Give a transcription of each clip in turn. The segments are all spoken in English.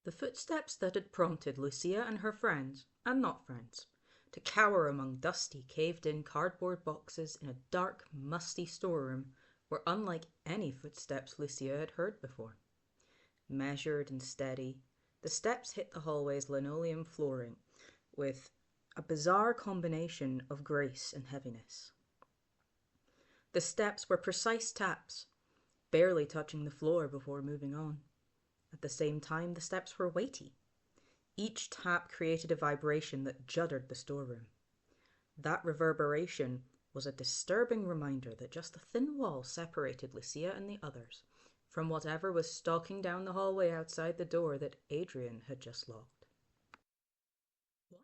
The footsteps that had prompted Lucia and her friends, and not friends, to cower among dusty, caved-in cardboard boxes in a dark, musty storeroom were unlike any footsteps Lucia had heard before. Measured and steady, the steps hit the hallway's linoleum flooring with a bizarre combination of grace and heaviness. The steps were precise taps, barely touching the floor before moving on. At the same time, the steps were weighty. Each tap created a vibration that juddered the storeroom. That reverberation was a disturbing reminder that just a thin wall separated Lucia and the others from whatever was stalking down the hallway outside the door that Adrian had just locked. "What?"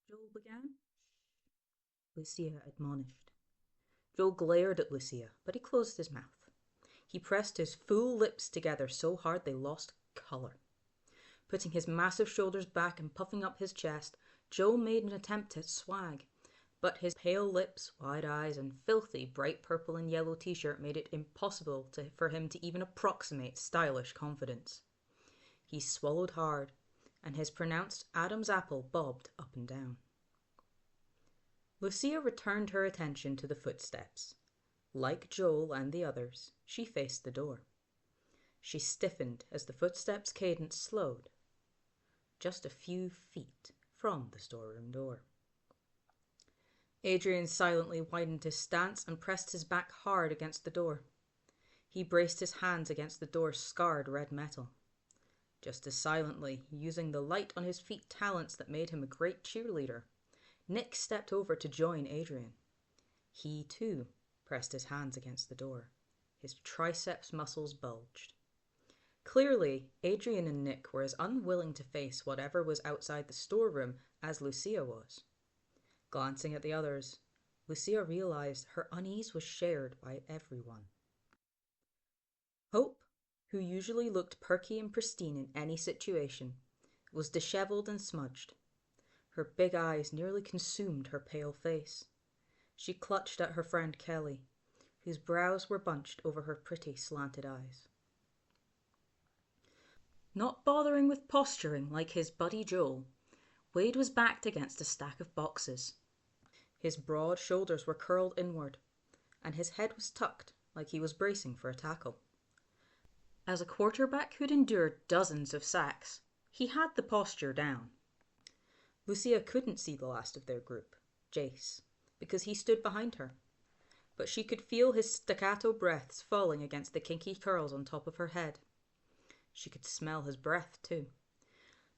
Joel began. Lucia admonished. Joel glared at Lucia, but he closed his mouth. He pressed his full lips together so hard they lost colour. Putting his massive shoulders back and puffing up his chest, Joel made an attempt at swag, but his pale lips, wide eyes, and filthy bright purple and yellow t-shirt made it impossible for him to even approximate stylish confidence. He swallowed hard, and his pronounced Adam's apple bobbed up and down. Lucia returned her attention to the footsteps. Like Joel and the others, she faced the door. She stiffened as the footsteps' cadence slowed, just a few feet from the storeroom door. Adrian silently widened his stance and pressed his back hard against the door. He braced his hands against the door's scarred red metal. Just as silently, using the light on his feet talents that made him a great cheerleader, Nick stepped over to join Adrian. He, too, pressed his hands against the door. His triceps muscles bulged. Clearly, Adrian and Nick were as unwilling to face whatever was outside the storeroom as Lucia was. Glancing at the others, Lucia realized her unease was shared by everyone. Hope, who usually looked perky and pristine in any situation, was disheveled and smudged. Her big eyes nearly consumed her pale face. She clutched at her friend Kelly, whose brows were bunched over her pretty slanted eyes. Not bothering with posturing like his buddy Joel, Wade was backed against a stack of boxes. His broad shoulders were curled inward, and his head was tucked like he was bracing for a tackle. As a quarterback who'd endured dozens of sacks, he had the posture down. Lucia couldn't see the last of their group, Jace, because he stood behind her, but she could feel his staccato breaths falling against the kinky curls on top of her head. She could smell his breath, too.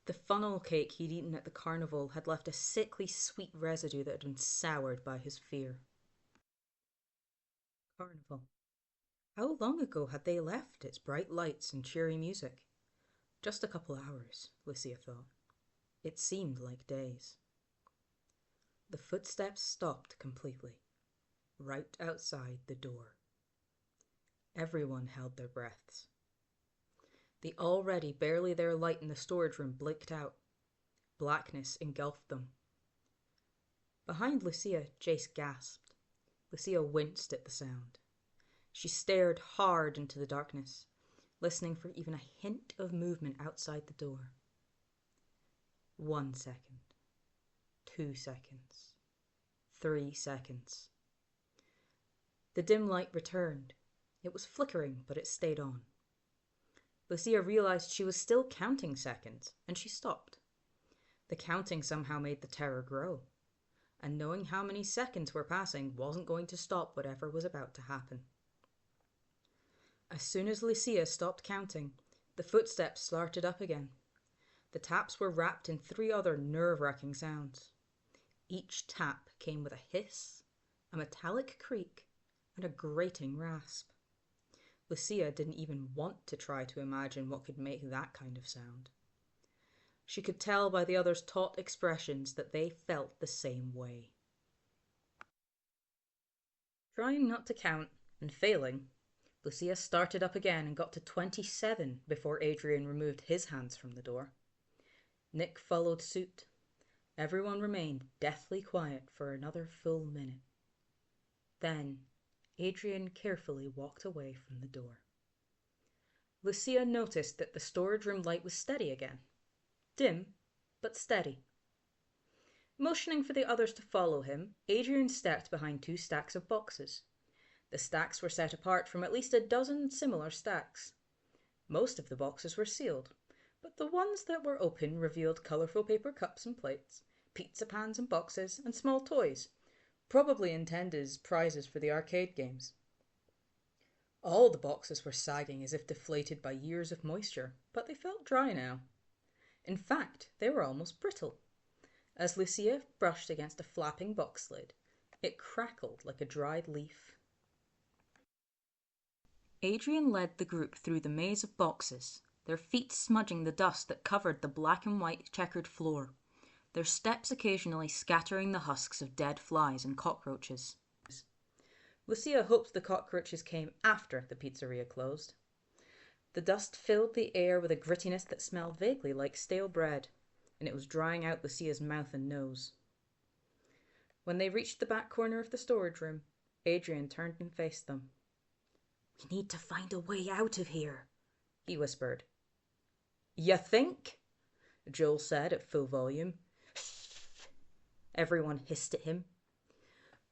The funnel cake he'd eaten at the carnival had left a sickly sweet residue that had been soured by his fear. Carnival. How long ago had they left its bright lights and cheery music? Just a couple hours, Lucia thought. It seemed like days. The footsteps stopped completely, right outside the door. Everyone held their breaths. The already barely there light in the storage room blinked out. Blackness engulfed them. Behind Lucia, Jace gasped. Lucia winced at the sound. She stared hard into the darkness, listening for even a hint of movement outside the door. 1 second. 2 seconds. 3 seconds. The dim light returned. It was flickering, but it stayed on. Lucia realized she was still counting seconds, and she stopped. The counting somehow made the terror grow, and knowing how many seconds were passing wasn't going to stop whatever was about to happen. As soon as Lucia stopped counting, the footsteps started up again. The taps were wrapped in 3 other nerve-wracking sounds. Each tap came with a hiss, a metallic creak, and a grating rasp. Lucia didn't even want to try to imagine what could make that kind of sound. She could tell by the others' taut expressions that they felt the same way. Trying not to count, and failing, Lucia started up again and got to 27 before Adrian removed his hands from the door. Nick followed suit. Everyone remained deathly quiet for another full minute. Then Adrian carefully walked away from the door. Lucia noticed that the storage room light was steady again. Dim, but steady. Motioning for the others to follow him, Adrian stepped behind 2 stacks of boxes. The stacks were set apart from at least a dozen similar stacks. Most of the boxes were sealed, but the ones that were open revealed colourful paper cups and plates, pizza pans and boxes, and small toys, probably intended as prizes for the arcade games. All the boxes were sagging as if deflated by years of moisture, but they felt dry now. In fact, they were almost brittle. As Lucia brushed against a flapping box lid, it crackled like a dried leaf. Adrian led the group through the maze of boxes, their feet smudging the dust that covered the black and white checkered floor, their steps occasionally scattering the husks of dead flies and cockroaches. Lucia hoped the cockroaches came after the pizzeria closed. The dust filled the air with a grittiness that smelled vaguely like stale bread, and it was drying out Lucia's mouth and nose. When they reached the back corner of the storage room, Adrian turned and faced them. "We need to find a way out of here," he whispered. "You think?" Joel said at full volume. Everyone hissed at him.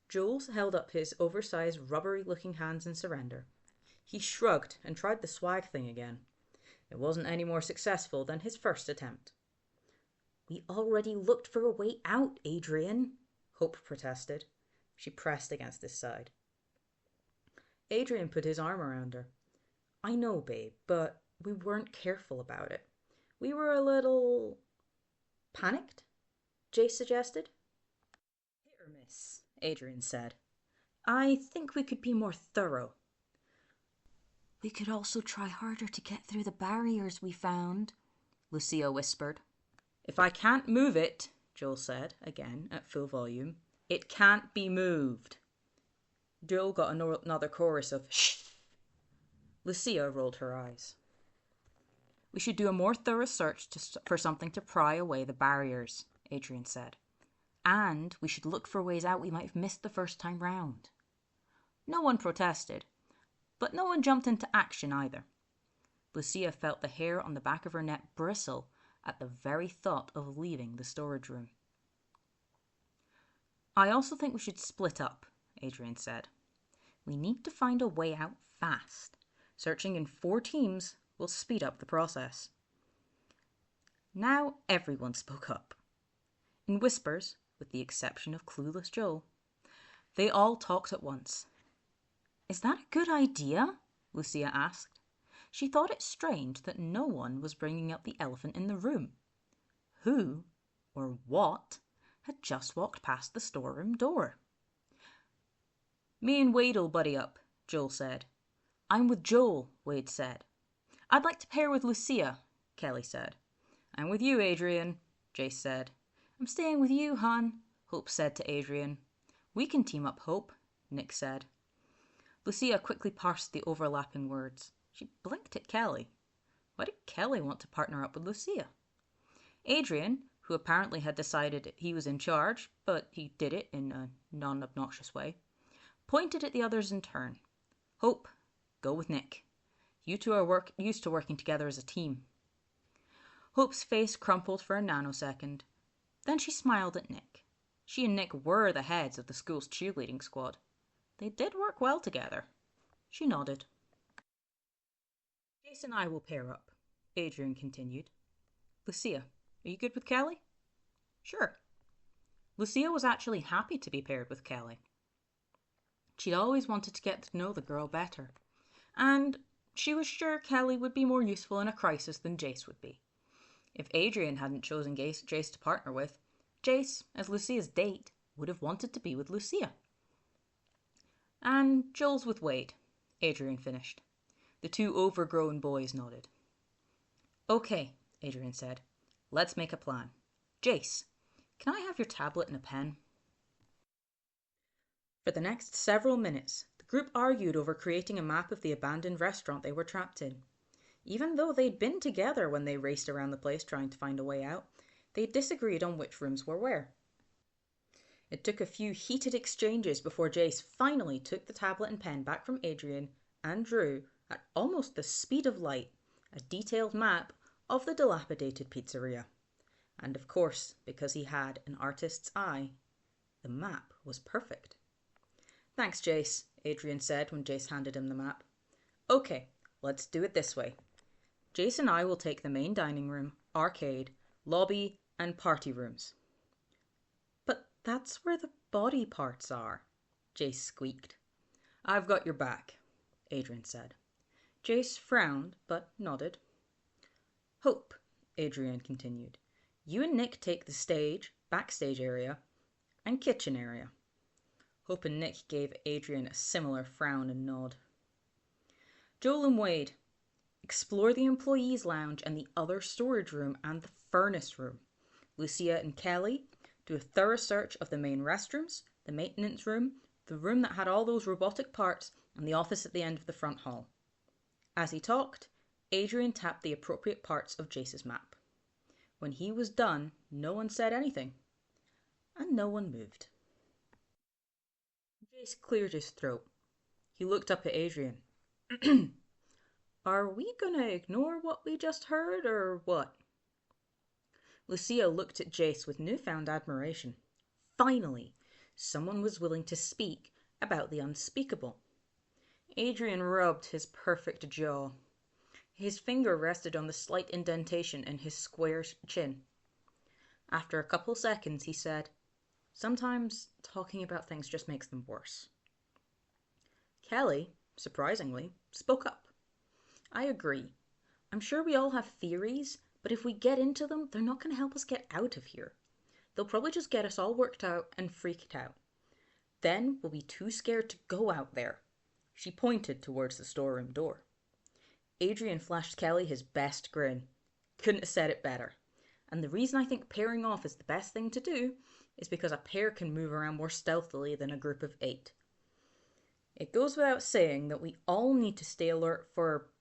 Joel held up his oversized, rubbery-looking hands in surrender. He shrugged and tried the swag thing again. It wasn't any more successful than his first attempt. "We already looked for a way out, Adrian," Hope protested. She pressed against his side. Adrian put his arm around her. "I know, babe, but we weren't careful about it. We were a little... panicked?" Jace suggested. "Hit or miss," Adrian said. "I think we could be more thorough." "We could also try harder to get through the barriers we found," Lucia whispered. "If I can't move it," Joel said, again at full volume, "it can't be moved." Joel got another chorus of shh. Lucia rolled her eyes. "We should do a more thorough search for something to pry away the barriers," Adrian said. "And we should look for ways out we might have missed the first time round." No one protested, but no one jumped into action either. Lucia felt the hair on the back of her neck bristle at the very thought of leaving the storage room. "I also think we should split up," Adrian said. "We need to find a way out fast. Searching in 4 teams will speed up the process." Now everyone spoke up. In whispers, with the exception of clueless Joel. They all talked at once. "Is that a good idea?" Lucia asked. She thought it strange that no one was bringing up the elephant in the room. Who, or what, had just walked past the storeroom door? "Me and Wade'll buddy up," Joel said. "I'm with Joel," Wade said. "I'd like to pair with Lucia," Kelly said. "I'm with you, Adrian," Jace said. "I'm staying with you, hon," Hope said to Adrian. "We can team up, Hope," Nick said. Lucia quickly parsed the overlapping words. She blinked at Kelly. Why did Kelly want to partner up with Lucia? Adrian, who apparently had decided he was in charge, but he did it in a non-obnoxious way, pointed at the others in turn. "Hope, go with Nick. You two are used to working together as a team." Hope's face crumpled for a nanosecond. Then she smiled at Nick. She and Nick were the heads of the school's cheerleading squad. They did work well together. She nodded. "Jace and I will pair up," Adrian continued. "Lucia, are you good with Kelly?" "Sure." Lucia was actually happy to be paired with Kelly. She'd always wanted to get to know the girl better, and she was sure Kelly would be more useful in a crisis than Jace would be. If Adrian hadn't chosen Jace to partner with, Jace, as Lucia's date, would have wanted to be with Lucia. "And Joel's with Wade," Adrian finished. The 2 overgrown boys nodded. "Okay," Adrian said. "Let's make a plan. Jace, can I have your tablet and a pen?" For the next several minutes, the group argued over creating a map of the abandoned restaurant they were trapped in. Even though they'd been together when they raced around the place trying to find a way out, they disagreed on which rooms were where. It took a few heated exchanges before Jace finally took the tablet and pen back from Adrian and drew, at almost the speed of light, a detailed map of the dilapidated pizzeria. And of course, because he had an artist's eye, the map was perfect. "Thanks, Jace," Adrian said when Jace handed him the map. "Okay, let's do it this way. Jace and I will take the main dining room, arcade, lobby, and party rooms." "But that's where the body parts are," Jace squeaked. "I've got your back," Adrian said. Jace frowned, but nodded. "Hope," Adrian continued, "you and Nick take the stage, backstage area, and kitchen area." Hope and Nick gave Adrian a similar frown and nod. "Joel and Wade, explore the employees' lounge and the other storage room and the furnace room. Lucia and Kelly, do a thorough search of the main restrooms, the maintenance room, the room that had all those robotic parts, and the office at the end of the front hall." As he talked, Adrian tapped the appropriate parts of Jace's map. When he was done, no one said anything, and no one moved. Jace cleared his throat. He looked up at Adrian. "Are we gonna ignore what we just heard, or what?" Lucia looked at Jace with newfound admiration. Finally, someone was willing to speak about the unspeakable. Adrian rubbed his perfect jaw. His finger rested on the slight indentation in his square chin. After a couple seconds, he said, "Sometimes talking about things just makes them worse." Kelly, surprisingly, spoke up. "I agree. I'm sure we all have theories, but if we get into them, they're not going to help us get out of here. They'll probably just get us all worked out and freaked out. Then we'll be too scared to go out there." She pointed towards the storeroom door. Adrian flashed Kelly his best grin. "Couldn't have said it better. And the reason I think pairing off is the best thing to do is because a pair can move around more stealthily than a group of 8. It goes without saying that we all need to stay alert for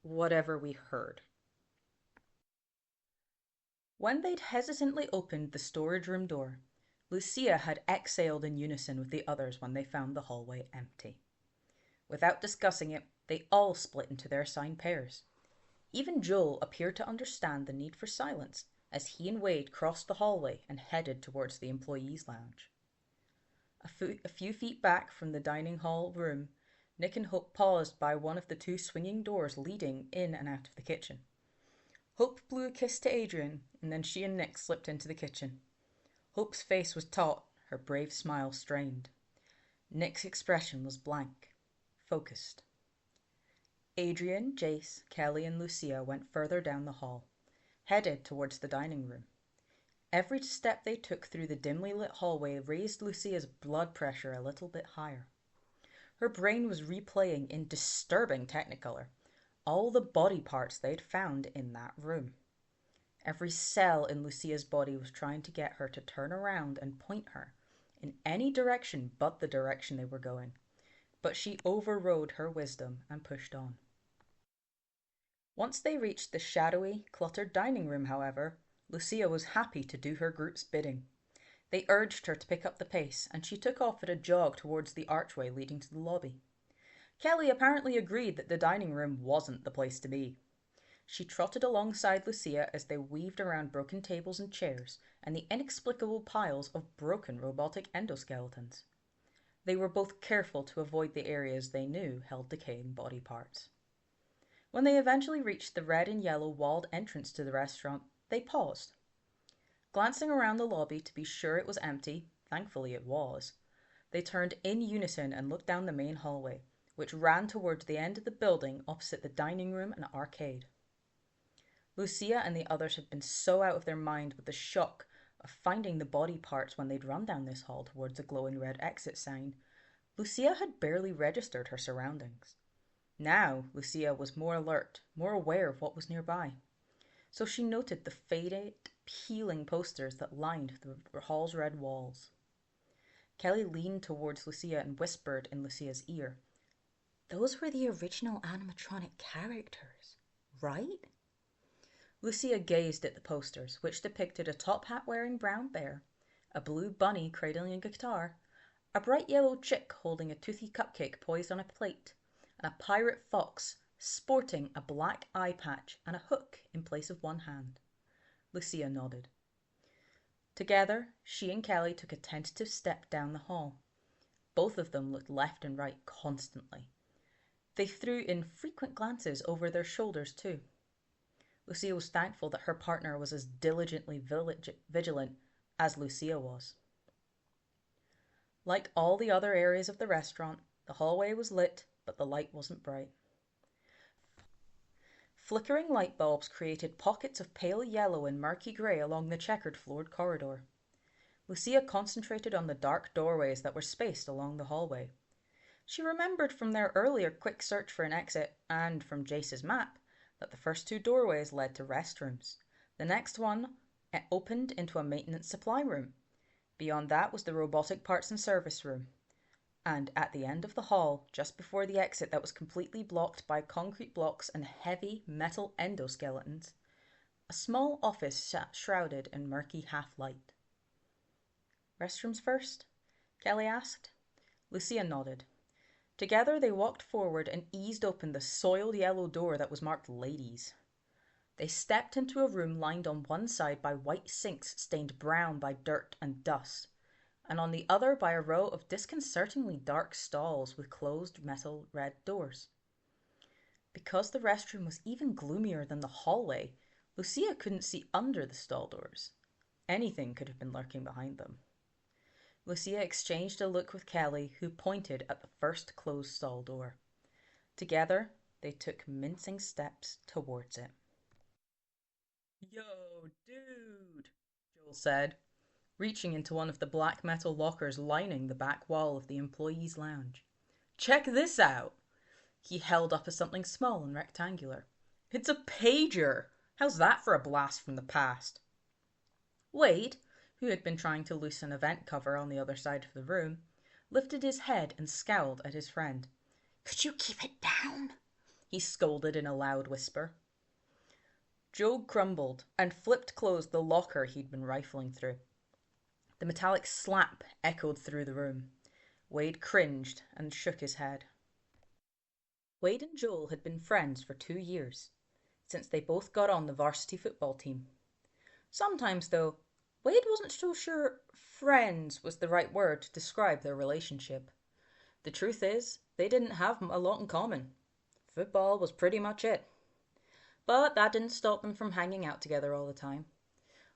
whatever we heard." When they'd hesitantly opened the storage room door, Lucia had exhaled in unison with the others when they found the hallway empty. Without discussing it, they all split into their assigned pairs. Even Joel appeared to understand the need for silence as he and Wade crossed the hallway and headed towards the employees' lounge. A few feet back from the dining hall room, Nick and Hope paused by one of the 2 swinging doors leading in and out of the kitchen. Hope blew a kiss to Adrian, and then she and Nick slipped into the kitchen. Hope's face was taut, her brave smile strained. Nick's expression was blank, focused. Adrian, Jace, Kelly, and Lucia went further down the hall, headed towards the dining room. Every step they took through the dimly lit hallway raised Lucia's blood pressure a little bit higher. Her brain was replaying in disturbing technicolor all the body parts they'd found in that room. Every cell in Lucia's body was trying to get her to turn around and point her in any direction but the direction they were going. But she overrode her wisdom and pushed on. Once they reached the shadowy, cluttered dining room, however, Lucia was happy to do her group's bidding. They urged her to pick up the pace, and she took off at a jog towards the archway leading to the lobby. Kelly apparently agreed that the dining room wasn't the place to be. She trotted alongside Lucia as they weaved around broken tables and chairs and the inexplicable piles of broken robotic endoskeletons. They were both careful to avoid the areas they knew held decaying body parts. When they eventually reached the red and yellow walled entrance to the restaurant, they paused. Glancing around the lobby to be sure it was empty, thankfully it was, they turned in unison and looked down the main hallway, which ran towards the end of the building opposite the dining room and arcade. Lucia and the others had been so out of their mind with the shock of finding the body parts when they'd run down this hall towards the glowing red exit sign, Lucia had barely registered her surroundings. Now Lucia was more alert, more aware of what was nearby. So she noted the faded, peeling posters that lined the hall's red walls. Kelly leaned towards Lucia and whispered in Lucia's ear, "Those were the original animatronic characters, right?" Lucia gazed at the posters, which depicted a top-hat-wearing brown bear, a blue bunny cradling a guitar, a bright yellow chick holding a toothy cupcake poised on a plate, and a pirate fox sporting a black eye patch and a hook in place of one hand. Lucia nodded. Together, she and Kelly took a tentative step down the hall. Both of them looked left and right constantly. They threw in frequent glances over their shoulders too. Lucia was thankful that her partner was as diligently vigilant as Lucia was. Like all the other areas of the restaurant, the hallway was lit, but the light wasn't bright. Flickering light bulbs created pockets of pale yellow and murky grey along the checkered floored corridor. Lucia concentrated on the dark doorways that were spaced along the hallway. She remembered from their earlier quick search for an exit, and from Jace's map, that the first two doorways led to restrooms. The next one opened into a maintenance supply room. Beyond that was the robotic parts and service room. And at the end of the hall, just before the exit that was completely blocked by concrete blocks and heavy metal endoskeletons, a small office sat shrouded in murky half-light. "Restrooms first?" Kelly asked. Lucia nodded. Together they walked forward and eased open the soiled yellow door that was marked Ladies. They stepped into a room lined on one side by white sinks stained brown by dirt and dust, and on the other by a row of disconcertingly dark stalls with closed metal red doors. Because the restroom was even gloomier than the hallway, Lucia couldn't see under the stall doors. Anything could have been lurking behind them. Lucia exchanged a look with Kelly, who pointed at the first closed stall door. Together, they took mincing steps towards it. "Yo, dude," Joel said, reaching into one of the black metal lockers lining the back wall of the employees' lounge. "Check this out." He held up something small and rectangular. "It's a pager. How's that for a blast from the past?" Wade, who had been trying to loosen a vent cover on the other side of the room, lifted his head and scowled at his friend. "Could you keep it down?" he scolded in a loud whisper. Joe grumbled and flipped closed the locker he'd been rifling through. The metallic slap echoed through the room. Wade cringed and shook his head. Wade and Joel had been friends for 2 years, since they both got on the varsity football team. Sometimes, though, Wade wasn't so sure friends was the right word to describe their relationship. The truth is, they didn't have a lot in common. Football was pretty much it. But that didn't stop them from hanging out together all the time.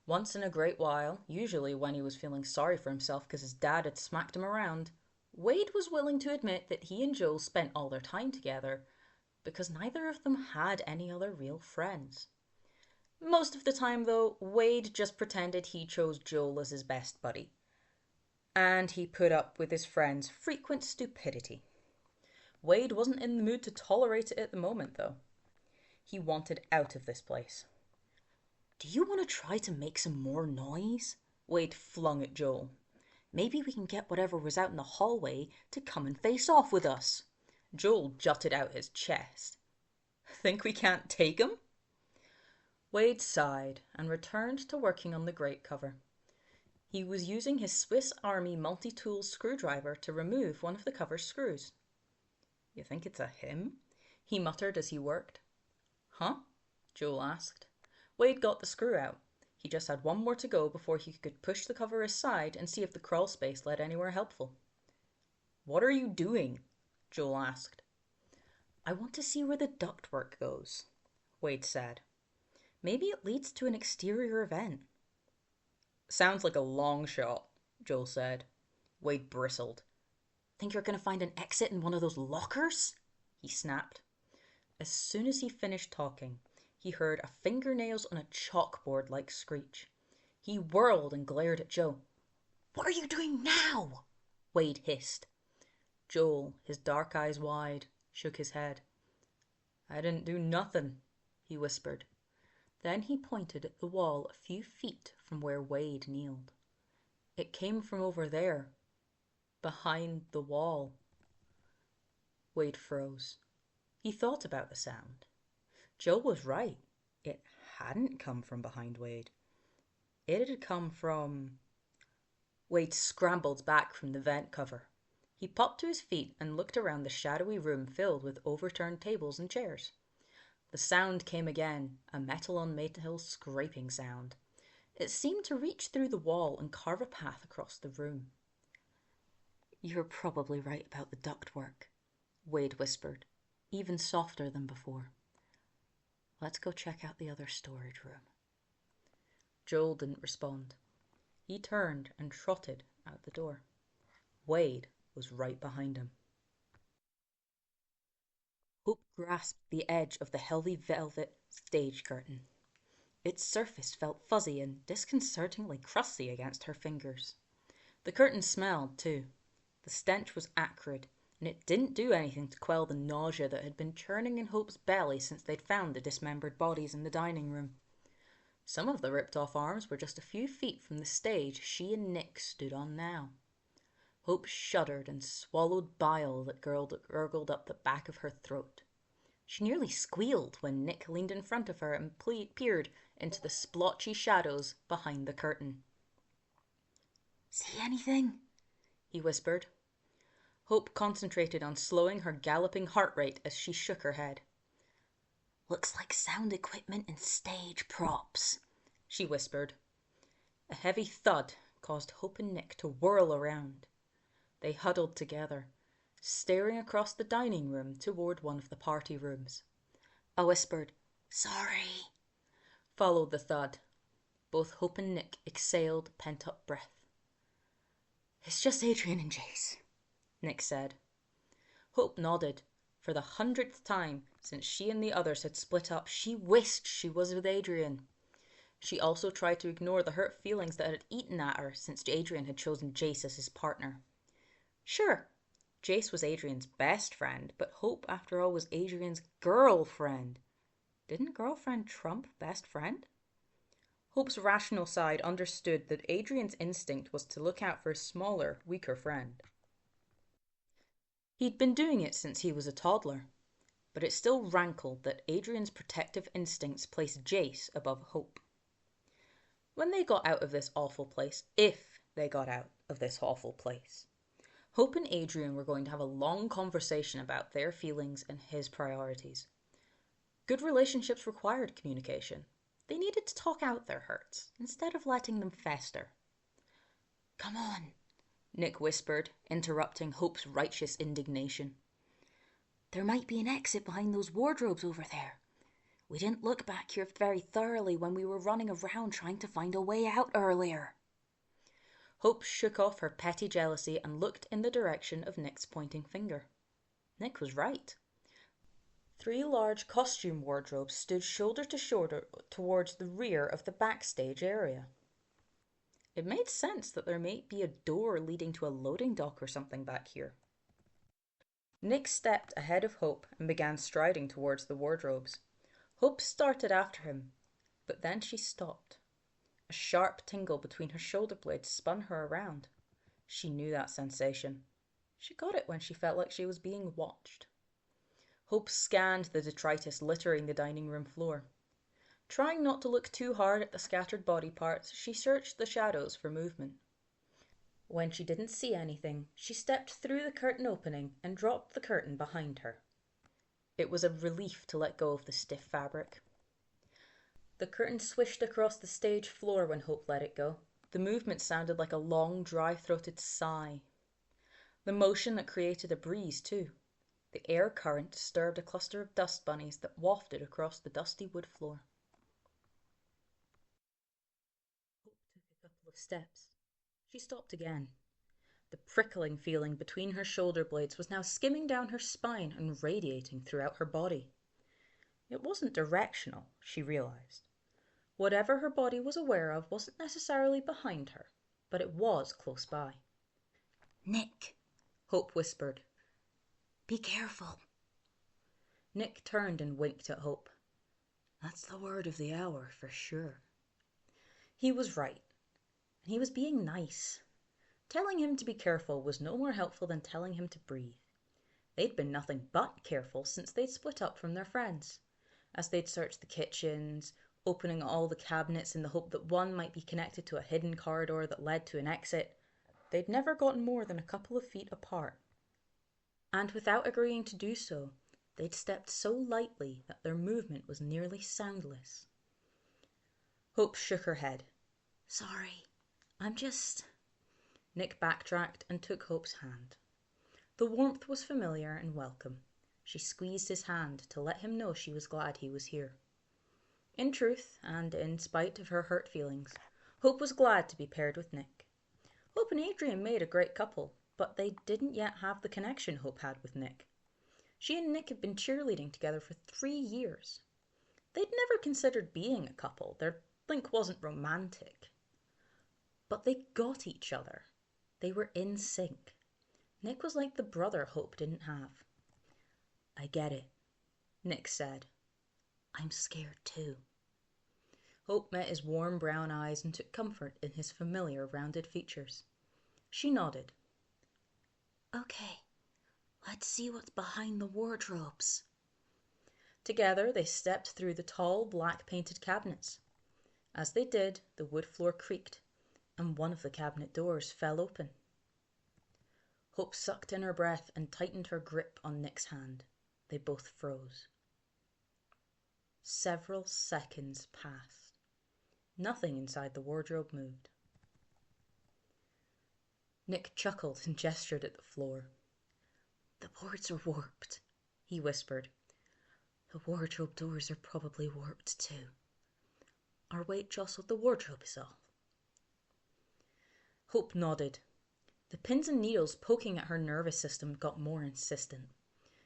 Once in a great while, usually when he was feeling sorry for himself because his dad had smacked him around, Wade was willing to admit that he and Joel spent all their time together because neither of them had any other real friends. Most of the time, though, Wade just pretended he chose Joel as his best buddy. And he put up with his friend's frequent stupidity. Wade wasn't in the mood to tolerate it at the moment, though. He wanted out of this place. "Do you want to try to make some more noise?" Wade flung at Joel. "Maybe we can get whatever was out in the hallway to come and face off with us." Joel jutted out his chest. "Think we can't take him?" Wade sighed and returned to working on the grate cover. He was using his Swiss Army multi-tool screwdriver to remove one of the cover's screws. "You think it's a him?" he muttered as he worked. "Huh?" Joel asked. Wade got the screw out. He just had one more to go before he could push the cover aside and see if the crawl space led anywhere helpful. "What are you doing?" Joel asked. "I want to see where the ductwork goes," Wade said. "Maybe it leads to an exterior event." "Sounds like a long shot," Joel said. Wade bristled. "Think you're going to find an exit in one of those lockers?" he snapped. As soon as he finished talking, he heard a fingernails on a chalkboard-like screech. He whirled and glared at Joe. "What are you doing now?" Wade hissed. Joel, his dark eyes wide, shook his head. "I didn't do nothing," he whispered. Then he pointed at the wall a few feet from where Wade kneeled. "It came from over there, behind the wall." Wade froze. He thought about the sound. Joel was right. It hadn't come from behind Wade. It had come from... Wade scrambled back from the vent cover. He popped to his feet and looked around the shadowy room filled with overturned tables and chairs. The sound came again, a metal-on-metal scraping sound. It seemed to reach through the wall and carve a path across the room. "You're probably right about the ductwork," Wade whispered, even softer than before. "Let's go check out the other storage room." Joel didn't respond. He turned and trotted out the door. Wade was right behind him. Hope grasped the edge of the heavy velvet stage curtain. Its surface felt fuzzy and disconcertingly crusty against her fingers. The curtain smelled, too. The stench was acrid, and it didn't do anything to quell the nausea that had been churning in Hope's belly since they'd found the dismembered bodies in the dining room. Some of the ripped-off arms were just a few feet from the stage she and Nick stood on now. Hope shuddered and swallowed bile that gurgled up the back of her throat. She nearly squealed when Nick leaned in front of her and peered into the splotchy shadows behind the curtain. "See anything?" he whispered. Hope concentrated on slowing her galloping heart rate as she shook her head. "Looks like sound equipment and stage props," she whispered. A heavy thud caused Hope and Nick to whirl around. They huddled together, staring across the dining room toward one of the party rooms. A whispered, "Sorry," followed the thud. Both Hope and Nick exhaled pent-up breath. "It's just Adrian and Jace," Nick said. Hope nodded. For the 100th time since she and the others had split up, she wished she was with Adrian. She also tried to ignore the hurt feelings that had eaten at her since Adrian had chosen Jace as his partner. Sure, Jace was Adrian's best friend, but Hope, after all, was Adrian's girlfriend. Didn't girlfriend trump best friend? Hope's rational side understood that Adrian's instinct was to look out for a smaller, weaker friend. He'd been doing it since he was a toddler, but it still rankled that Adrian's protective instincts placed Jace above Hope. When they got out of this awful place, if they got out of this awful place, Hope and Adrian were going to have a long conversation about their feelings and his priorities. Good relationships required communication. They needed to talk out their hurts, instead of letting them fester. "Come on," Nick whispered, interrupting Hope's righteous indignation. "There might be an exit behind those wardrobes over there. We didn't look back here very thoroughly when we were running around trying to find a way out earlier." Hope shook off her petty jealousy and looked in the direction of Nick's pointing finger. Nick was right. 3 large costume wardrobes stood shoulder to shoulder towards the rear of the backstage area. It made sense that there might be a door leading to a loading dock or something back here. Nick stepped ahead of Hope and began striding towards the wardrobes. Hope started after him, but then she stopped. A sharp tingle between her shoulder blades spun her around. She knew that sensation. She got it when she felt like she was being watched. Hope scanned the detritus littering the dining room floor. Trying not to look too hard at the scattered body parts, she searched the shadows for movement. When she didn't see anything, she stepped through the curtain opening and dropped the curtain behind her. It was a relief to let go of the stiff fabric. The curtain swished across the stage floor when Hope let it go. The movement sounded like a long, dry-throated sigh. The motion that created a breeze, too. The air current disturbed a cluster of dust bunnies that wafted across the dusty wood floor. Hope took a couple of steps. She stopped again. The prickling feeling between her shoulder blades was now skimming down her spine and radiating throughout her body. It wasn't directional, she realized. Whatever her body was aware of wasn't necessarily behind her, but it was close by. "Nick," Hope whispered. "Be careful." Nick turned and winked at Hope. That's the word of the hour, for sure. He was right, and he was being nice. Telling him to be careful was no more helpful than telling him to breathe. They'd been nothing but careful since they'd split up from their friends. As they'd searched the kitchens, opening all the cabinets in the hope that one might be connected to a hidden corridor that led to an exit, they'd never gotten more than a couple of feet apart. And without agreeing to do so, They'd stepped so lightly that their movement was nearly soundless. Hope shook her head. "Sorry, I'm just..." Nick backtracked and took Hope's hand. The warmth was familiar and welcome. She squeezed his hand to let him know she was glad he was here. In truth, and in spite of her hurt feelings, Hope was glad to be paired with Nick. Hope and Adrian made a great couple, but they didn't yet have the connection Hope had with Nick. She and Nick had been cheerleading together for 3 years. They'd never considered being a couple. Their link wasn't romantic. But they got each other. They were in sync. Nick was like the brother Hope didn't have. "I get it," Nick said. "I'm scared too." Hope met his warm brown eyes and took comfort in his familiar rounded features. She nodded. "Okay, let's see what's behind the wardrobes." Together they stepped through the tall black painted cabinets. As they did, the wood floor creaked, and one of the cabinet doors fell open. Hope sucked in her breath and tightened her grip on Nick's hand. They both froze. Several seconds passed. Nothing inside the wardrobe moved. Nick chuckled and gestured at the floor. "The boards are warped," he whispered. "The wardrobe doors are probably warped too. Our weight jostled the wardrobe is all." Hope nodded. The pins and needles poking at her nervous system got more insistent.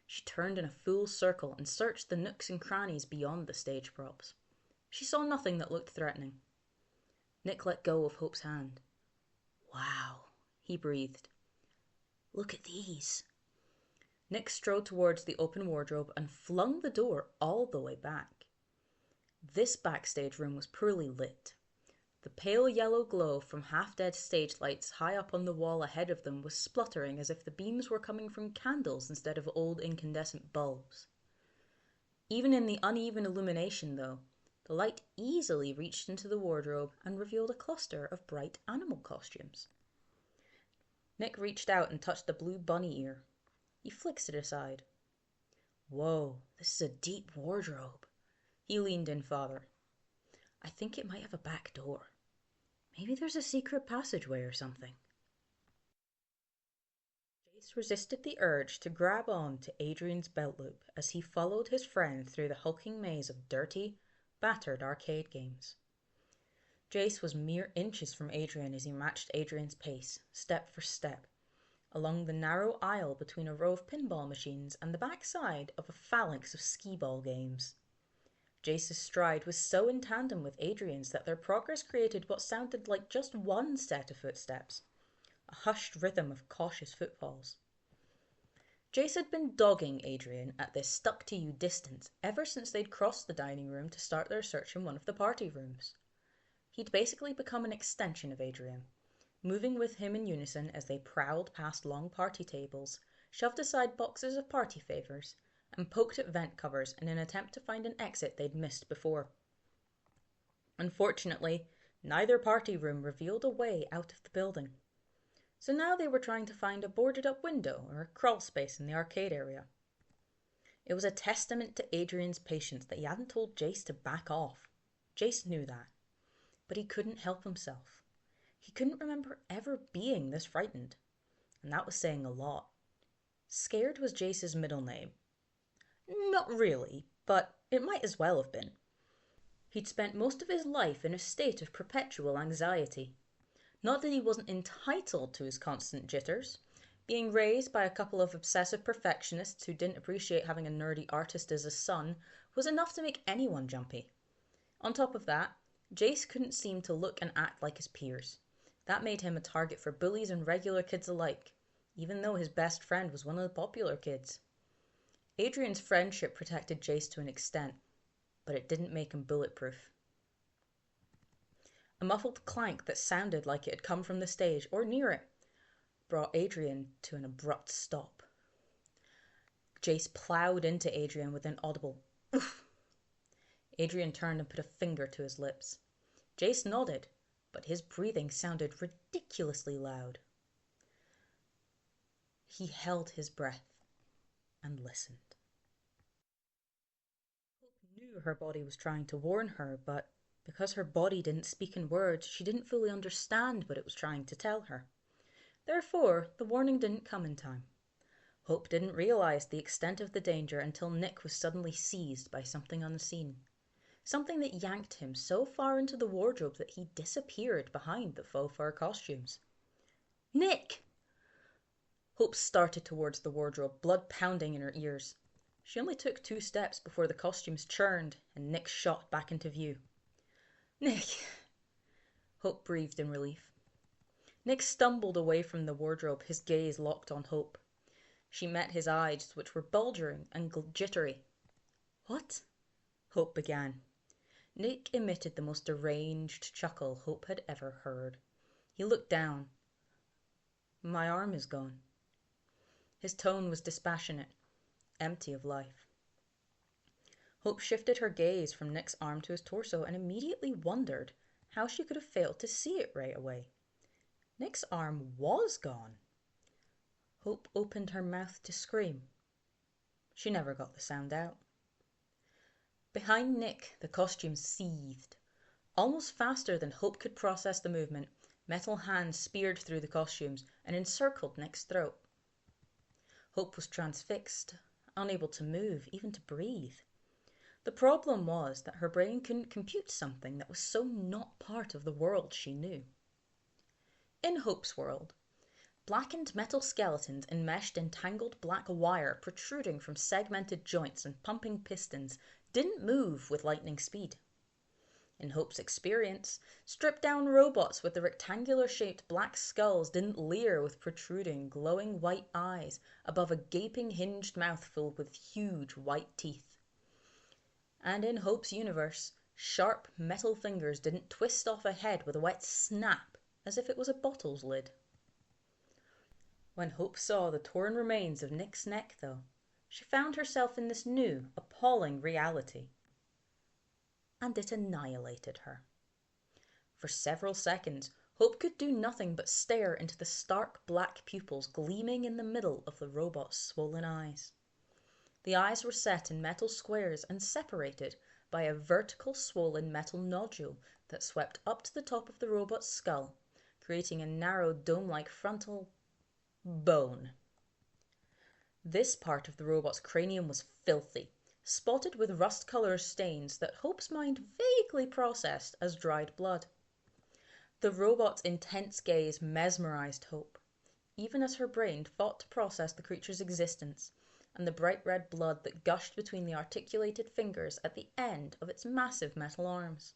She turned in a full circle and searched the nooks and crannies beyond the stage props. She saw nothing that looked threatening. Nick let go of Hope's hand. "Wow," he breathed. "Look at these." Nick strode towards the open wardrobe and flung the door all the way back. This backstage room was poorly lit. The pale yellow glow from half-dead stage lights high up on the wall ahead of them was spluttering as if the beams were coming from candles instead of old incandescent bulbs. Even in the uneven illumination, though, the light easily reached into the wardrobe and revealed a cluster of bright animal costumes. Nick reached out and touched the blue bunny ear. He flicked it aside. "Whoa, this is a deep wardrobe." He leaned in farther. "I think it might have a back door. Maybe there's a secret passageway or something." Jace resisted the urge to grab on to Adrian's belt loop as he followed his friend through the hulking maze of dirty, battered arcade games. Jace was mere inches from Adrian as he matched Adrian's pace, step for step, along the narrow aisle between a row of pinball machines and the backside of a phalanx of skee-ball games. Jace's stride was so in tandem with Adrian's that their progress created what sounded like just one set of footsteps, a hushed rhythm of cautious footfalls. Jace had been dogging Adrian at this stuck-to-you distance ever since they'd crossed the dining room to start their search in one of the party rooms. He'd basically become an extension of Adrian, moving with him in unison as they prowled past long party tables, shoved aside boxes of party favors, and poked at vent covers in an attempt to find an exit they'd missed before. Unfortunately, neither party room revealed a way out of the building. So now they were trying to find a boarded-up window or a crawl space in the arcade area. It was a testament to Adrian's patience that he hadn't told Jace to back off. Jace knew that. But he couldn't help himself. He couldn't remember ever being this frightened. And that was saying a lot. Scared was Jace's middle name. Not really, but it might as well have been. He'd spent most of his life in a state of perpetual anxiety. Not that he wasn't entitled to his constant jitters. Being raised by a couple of obsessive perfectionists who didn't appreciate having a nerdy artist as a son was enough to make anyone jumpy. On top of that, Jace couldn't seem to look and act like his peers. That made him a target for bullies and regular kids alike, even though his best friend was one of the popular kids. Adrian's friendship protected Jace to an extent, but it didn't make him bulletproof. A muffled clank that sounded like it had come from the stage, or near it, brought Adrian to an abrupt stop. Jace ploughed into Adrian with an audible "oof." Adrian turned and put a finger to his lips. Jace nodded, but his breathing sounded ridiculously loud. He held his breath and listened. knew her body was trying to warn her, but because her body didn't speak in words, she didn't fully understand what it was trying to tell her. Therefore, the warning didn't come in time. Hope didn't realize the extent of the danger until Nick was suddenly seized by something unseen. Something that yanked him so far into the wardrobe that he disappeared behind the faux fur costumes. Nick! Hope started towards the wardrobe, blood pounding in her ears. She only took 2 steps before the costumes churned and Nick shot back into view. Nick! Hope breathed in relief. Nick stumbled away from the wardrobe, his gaze locked on Hope. She met his eyes, which were bulging and jittery. What? Hope began. Nick emitted the most deranged chuckle Hope had ever heard. He looked down. My arm is gone. His tone was dispassionate, empty of life. Hope shifted her gaze from Nick's arm to his torso and immediately wondered how she could have failed to see it right away. Nick's arm was gone. Hope opened her mouth to scream. She never got the sound out. Behind Nick, the costume seethed. Almost faster than Hope could process the movement, metal hands speared through the costumes and encircled Nick's throat. Hope was transfixed, unable to move, even to breathe. The problem was that her brain couldn't compute something that was so not part of the world she knew. In Hope's world, blackened metal skeletons enmeshed in tangled black wire protruding from segmented joints and pumping pistons didn't move with lightning speed. In Hope's experience, stripped-down robots with the rectangular-shaped black skulls didn't leer with protruding, glowing white eyes above a gaping hinged mouth filled with huge white teeth. And in Hope's universe, sharp metal fingers didn't twist off a head with a wet snap as if it was a bottle's lid. When Hope saw the torn remains of Nick's neck, though, she found herself in this new, appalling reality. And it annihilated her. For several seconds, Hope could do nothing but stare into the stark black pupils gleaming in the middle of the robot's swollen eyes. The eyes were set in metal squares and separated by a vertical swollen metal nodule that swept up to the top of the robot's skull, creating a narrow dome-like frontal bone. This part of the robot's cranium was filthy, spotted with rust-colored stains that Hope's mind vaguely processed as dried blood. The robot's intense gaze mesmerized Hope, even as her brain fought to process the creature's existence and the bright red blood that gushed between the articulated fingers at the end of its massive metal arms.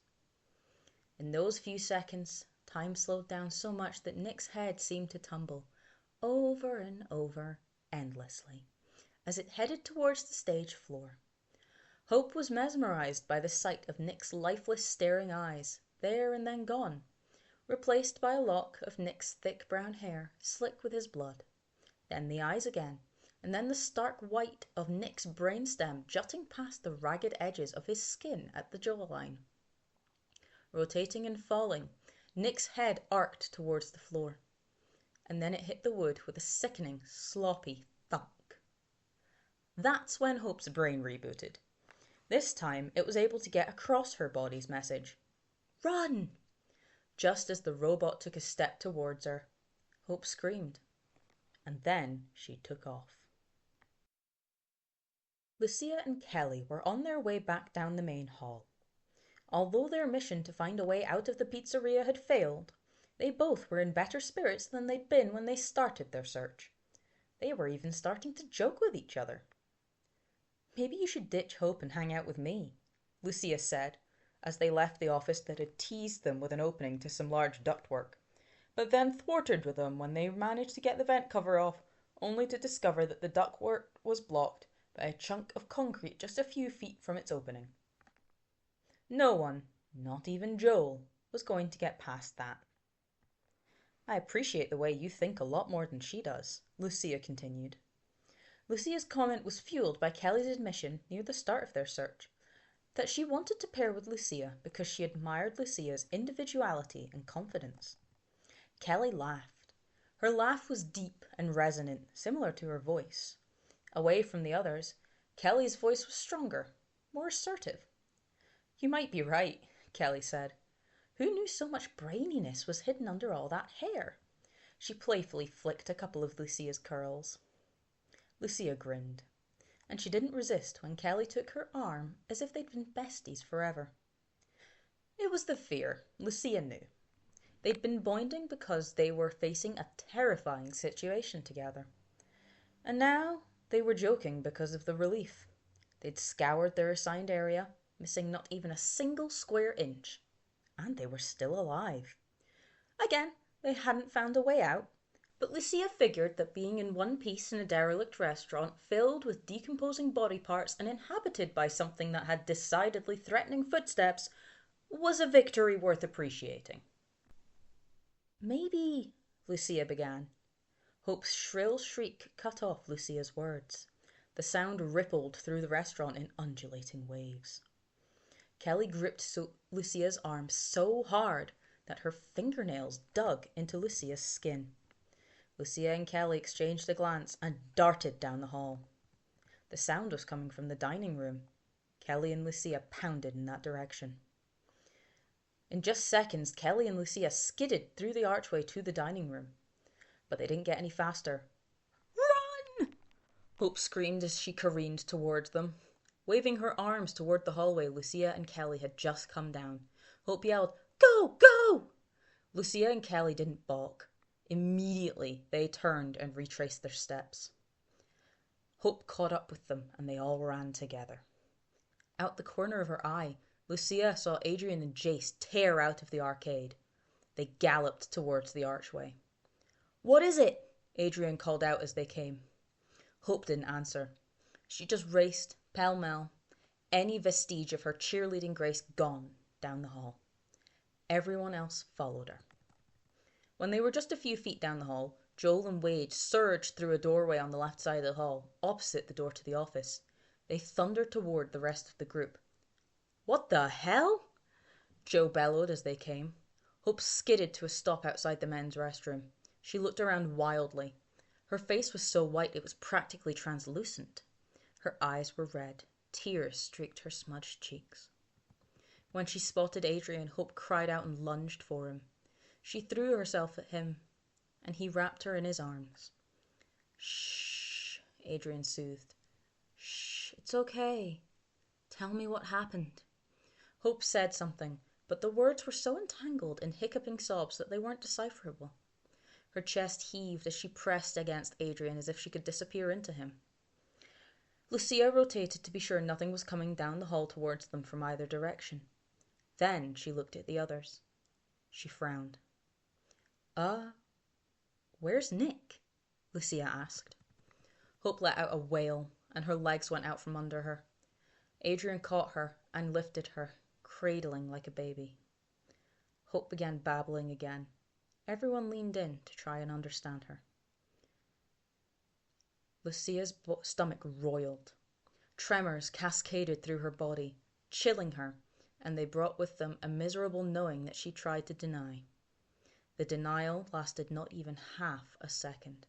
In those few seconds, time slowed down so much that Nick's head seemed to tumble, over and over, endlessly, as it headed towards the stage floor. Hope was mesmerized by the sight of Nick's lifeless staring eyes, there and then gone, replaced by a lock of Nick's thick brown hair, slick with his blood. Then the eyes again, and then the stark white of Nick's brainstem jutting past the ragged edges of his skin at the jawline. Rotating and falling, Nick's head arced towards the floor, and then it hit the wood with a sickening, sloppy thunk. That's when Hope's brain rebooted. This time it was able to get across her body's message. Run! Just as the robot took a step towards her, Hope screamed, and then she took off. Lucia and Kelly were on their way back down the main hall. Although their mission to find a way out of the pizzeria had failed, they both were in better spirits than they'd been when they started their search. They were even starting to joke with each other. Maybe you should ditch Hope and hang out with me, Lucia said, as they left the office that had teased them with an opening to some large ductwork, but then thwarted with them when they managed to get the vent cover off, only to discover that the ductwork was blocked by a chunk of concrete just a few feet from its opening. No one, not even Joel, was going to get past that. I appreciate the way you think a lot more than she does, Lucia continued. Lucia's comment was fueled by Kelly's admission near the start of their search that she wanted to pair with Lucia because she admired Lucia's individuality and confidence. Kelly laughed. Her laugh was deep and resonant, similar to her voice. Away from the others, Kelly's voice was stronger, more assertive. You might be right, Kelly said. Who knew so much braininess was hidden under all that hair? She playfully flicked a couple of Lucia's curls. Lucia grinned, and she didn't resist when Kelly took her arm as if they'd been besties forever. It was the fear, Lucia knew. They'd been bonding because they were facing a terrifying situation together. And now they were joking because of the relief. They'd scoured their assigned area, missing not even a single square inch. And they were still alive. Again, they hadn't found a way out, but Lucia figured that being in one piece in a derelict restaurant filled with decomposing body parts and inhabited by something that had decidedly threatening footsteps was a victory worth appreciating. Maybe, Lucia began. Hope's shrill shriek cut off Lucia's words. The sound rippled through the restaurant in undulating waves. Kelly gripped Lucia's arm so hard that her fingernails dug into Lucia's skin. Lucia and Kelly exchanged a glance and darted down the hall. The sound was coming from the dining room. Kelly and Lucia pounded in that direction. In just seconds, Kelly and Lucia skidded through the archway to the dining room. But they didn't get any faster. "Run!" Hope screamed as she careened towards them. Waving her arms toward the hallway Lucia and Kelly had just come down. Hope yelled, "Go! Go!" Lucia and Kelly didn't balk. Immediately, they turned and retraced their steps. Hope caught up with them, and they all ran together. Out the corner of her eye, Lucia saw Adrian and Jace tear out of the arcade. They galloped towards the archway. "What is it?" Adrian called out as they came. Hope didn't answer. She just raced, pell-mell, any vestige of her cheerleading grace gone, down the hall. Everyone else followed her. When they were just a few feet down the hall, Joel and Wade surged through a doorway on the left side of the hall, opposite the door to the office. They thundered toward the rest of the group. "What the hell?" Joe bellowed as they came. Hope skidded to a stop outside the men's restroom. She looked around wildly. Her face was so white it was practically translucent. Her eyes were red. Tears streaked her smudged cheeks. When she spotted Adrian, Hope cried out and lunged for him. She threw herself at him, and he wrapped her in his arms. "Shh," Adrian soothed. "Shh, it's okay. Tell me what happened." Hope said something, but the words were so entangled in hiccuping sobs that they weren't decipherable. Her chest heaved as she pressed against Adrian as if she could disappear into him. Lucia rotated to be sure nothing was coming down the hall towards them from either direction. Then she looked at the others. She frowned. Where's Nick?" Lucia asked. Hope let out a wail, and her legs went out from under her. Adrian caught her and lifted her, cradling like a baby. Hope began babbling again. Everyone leaned in to try and understand her. Lucia's stomach roiled. Tremors cascaded through her body, chilling her, and they brought with them a miserable knowing that she tried to deny. The denial lasted not even half a second.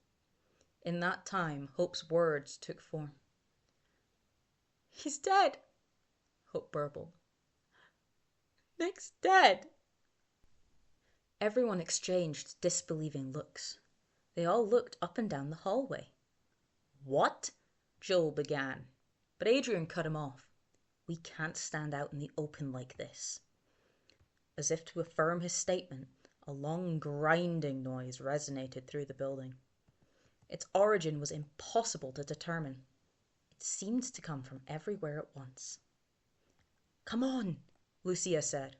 In that time, Hope's words took form. "He's dead," Hope burbled. "Nick's dead." Everyone exchanged disbelieving looks. They all looked up and down the hallway. "What?" Joel began, but Adrian cut him off. "We can't stand out in the open like this." As if to affirm his statement, a long grinding noise resonated through the building. Its origin was impossible to determine. It seemed to come from everywhere at once. "Come on," Lucia said.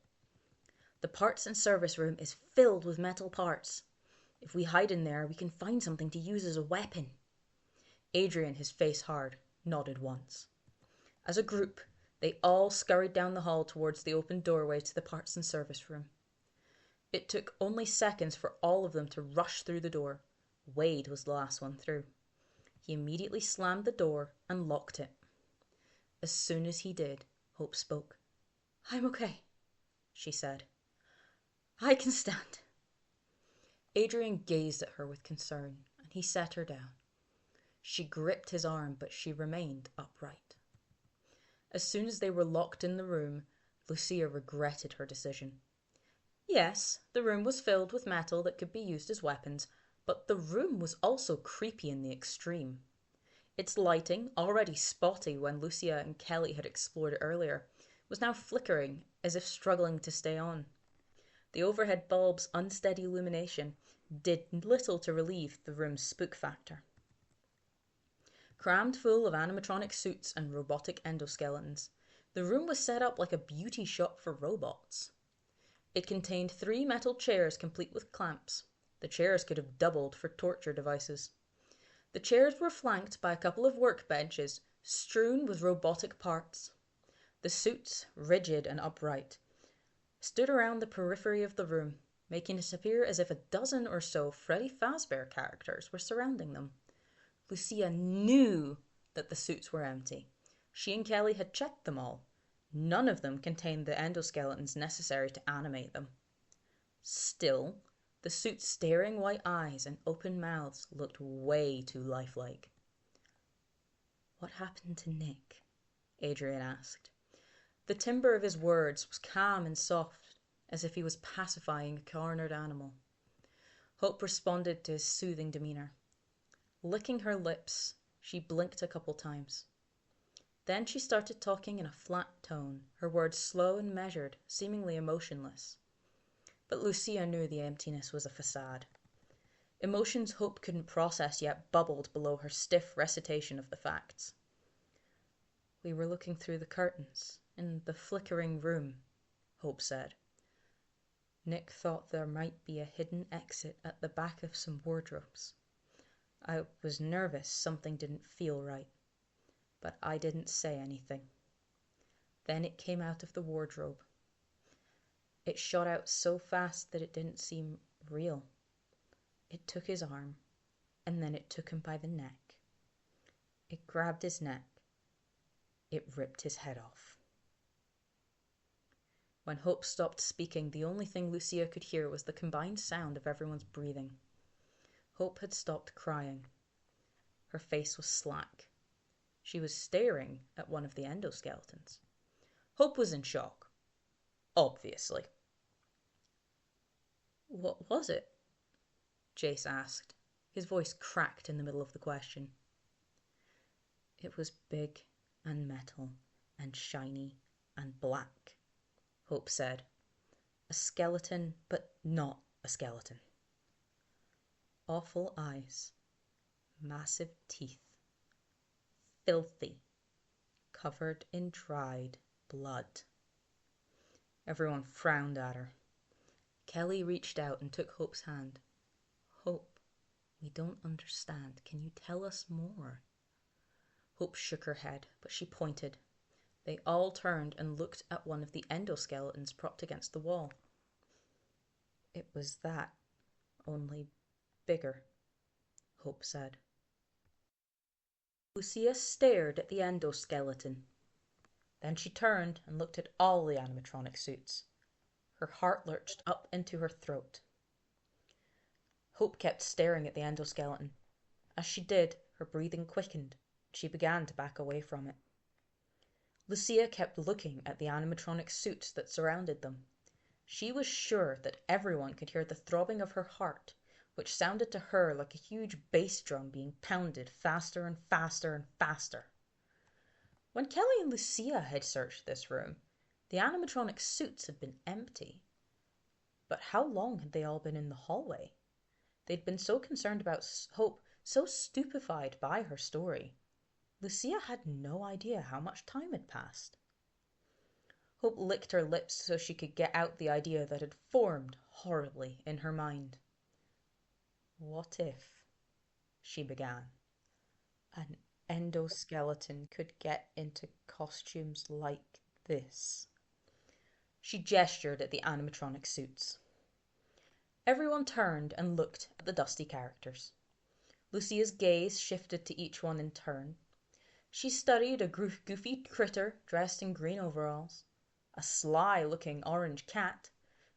"The parts and service room is filled with metal parts. If we hide in there, we can find something to use as a weapon." Adrian, his face hard, nodded once. As a group, they all scurried down the hall towards the open doorway to the parts and service room. It took only seconds for all of them to rush through the door. Wade was the last one through. He immediately slammed the door and locked it. As soon as he did, Hope spoke. "I'm okay," she said. "I can stand." Adrian gazed at her with concern, and he set her down. She gripped his arm, but she remained upright. As soon as they were locked in the room, Lucia regretted her decision. Yes, the room was filled with metal that could be used as weapons, but the room was also creepy in the extreme. Its lighting, already spotty when Lucia and Kelly had explored it earlier, was now flickering as if struggling to stay on. The overhead bulb's unsteady illumination did little to relieve the room's spook factor. Crammed full of animatronic suits and robotic endoskeletons, the room was set up like a beauty shop for robots. It contained 3 metal chairs complete with clamps. The chairs could have doubled for torture devices. The chairs were flanked by a couple of workbenches strewn with robotic parts. The suits, rigid and upright, stood around the periphery of the room, making it appear as if a dozen or so Freddy Fazbear characters were surrounding them. Lucia knew that the suits were empty. She and Kelly had checked them all. None of them contained the endoskeletons necessary to animate them. Still, the suits' staring white eyes and open mouths looked way too lifelike. "What happened to Nick?" Adrian asked. The timbre of his words was calm and soft, as if he was pacifying a cornered animal. Hope responded to his soothing demeanor. Licking her lips, she blinked a couple times. Then she started talking in a flat tone, her words slow and measured, seemingly emotionless. But Lucia knew the emptiness was a facade. Emotions Hope couldn't process yet bubbled below her stiff recitation of the facts. "We were looking through the curtains, in the flickering room," Hope said. "Nick thought there might be a hidden exit at the back of some wardrobes. I was nervous something didn't feel right, but I didn't say anything. Then it came out of the wardrobe. It shot out so fast that it didn't seem real. It took his arm, and then it took him by the neck. It grabbed his neck. It ripped his head off." When Hope stopped speaking, the only thing Lucia could hear was the combined sound of everyone's breathing. Hope had stopped crying. Her face was slack. She was staring at one of the endoskeletons. Hope was in shock. Obviously. "What was it?" Jace asked. His voice cracked in the middle of the question. "It was big and metal and shiny and black," Hope said. "A skeleton, but not a skeleton. Awful eyes, massive teeth, filthy, covered in dried blood." Everyone frowned at her. Kelly reached out and took Hope's hand. "Hope, we don't understand. Can you tell us more?" Hope shook her head, but she pointed. They all turned and looked at one of the endoskeletons propped against the wall. "It was that, only bigger," Hope said. Lucia stared at the endoskeleton. Then she turned and looked at all the animatronic suits. Her heart lurched up into her throat. Hope kept staring at the endoskeleton. As she did, her breathing quickened, and she began to back away from it. Lucia kept looking at the animatronic suits that surrounded them. She was sure that everyone could hear the throbbing of her heart, which sounded to her like a huge bass drum being pounded faster and faster and faster. When Kelly and Lucia had searched this room, the animatronic suits had been empty. But how long had they all been in the hallway? They'd been so concerned about Hope, so stupefied by her story. Lucia had no idea how much time had passed. Hope licked her lips so she could get out the idea that had formed horribly in her mind. "What if," she began, "an endoskeleton could get into costumes like this?" She gestured at the animatronic suits. Everyone turned and looked at the dusty characters. Lucia's gaze shifted to each one in turn. She studied a goofy critter dressed in green overalls, a sly-looking orange cat,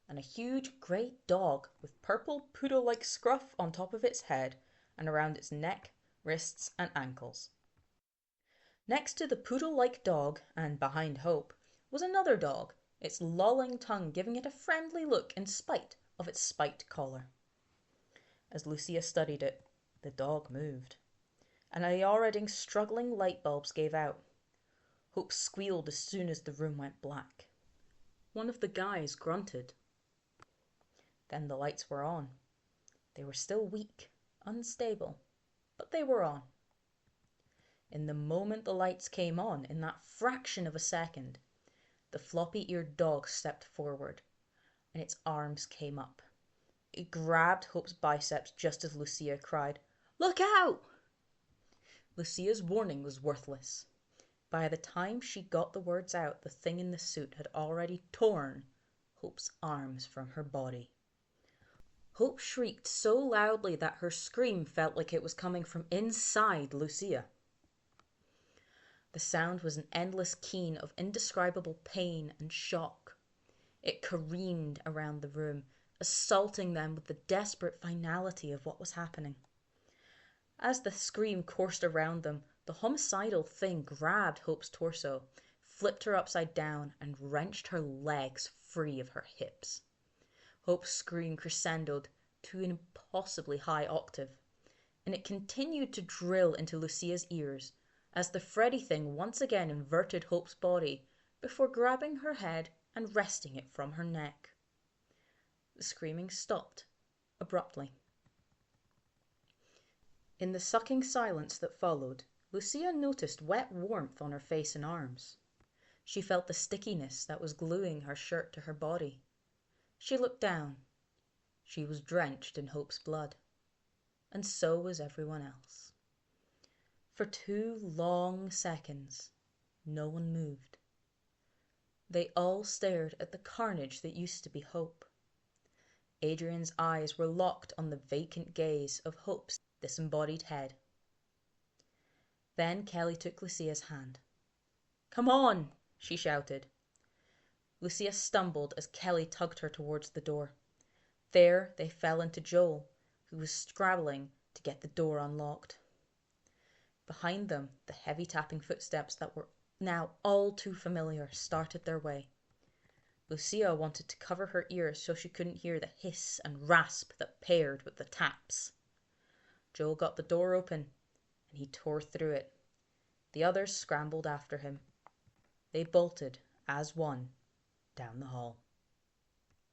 and a huge grey dog with purple poodle-like scruff on top of its head and around its neck, wrists, and ankles. Next to the poodle-like dog, and behind Hope, was another dog, its lolling tongue giving it a friendly look in spite of its spiked collar. As Lucia studied it, the dog moved, and the already struggling light bulbs gave out. Hope squealed as soon as the room went black. One of the guys grunted. Then the lights were on. They were still weak, unstable, but they were on. In the moment the lights came on, in that fraction of a second, the floppy-eared dog stepped forward, and its arms came up. It grabbed Hope's biceps just as Lucia cried, "Look out!" Lucia's warning was worthless. By the time she got the words out, the thing in the suit had already torn Hope's arms from her body. Hope shrieked so loudly that her scream felt like it was coming from inside Lucia. The sound was an endless keen of indescribable pain and shock. It careened around the room, assaulting them with the desperate finality of what was happening. As the scream coursed around them, the homicidal thing grabbed Hope's torso, flipped her upside down, and wrenched her legs free of her hips. Hope's scream crescendoed to an impossibly high octave, and it continued to drill into Lucia's ears as the Freddy thing once again inverted Hope's body before grabbing her head and wresting it from her neck. The screaming stopped abruptly. In the sucking silence that followed, Lucia noticed wet warmth on her face and arms. She felt the stickiness that was gluing her shirt to her body. She looked down. She was drenched in Hope's blood, and so was everyone else. For 2 long seconds, no one moved. They all stared at the carnage that used to be Hope. Adrian's eyes were locked on the vacant gaze of Hope's disembodied head. Then Kelly took Lucia's hand. "Come on!" she shouted. Lucia stumbled as Kelly tugged her towards the door. There they fell into Joel, who was scrabbling to get the door unlocked. Behind them, the heavy tapping footsteps that were now all too familiar started their way. Lucia wanted to cover her ears so she couldn't hear the hiss and rasp that paired with the taps. Joel got the door open, and he tore through it. The others scrambled after him. They bolted, as one, down the hall.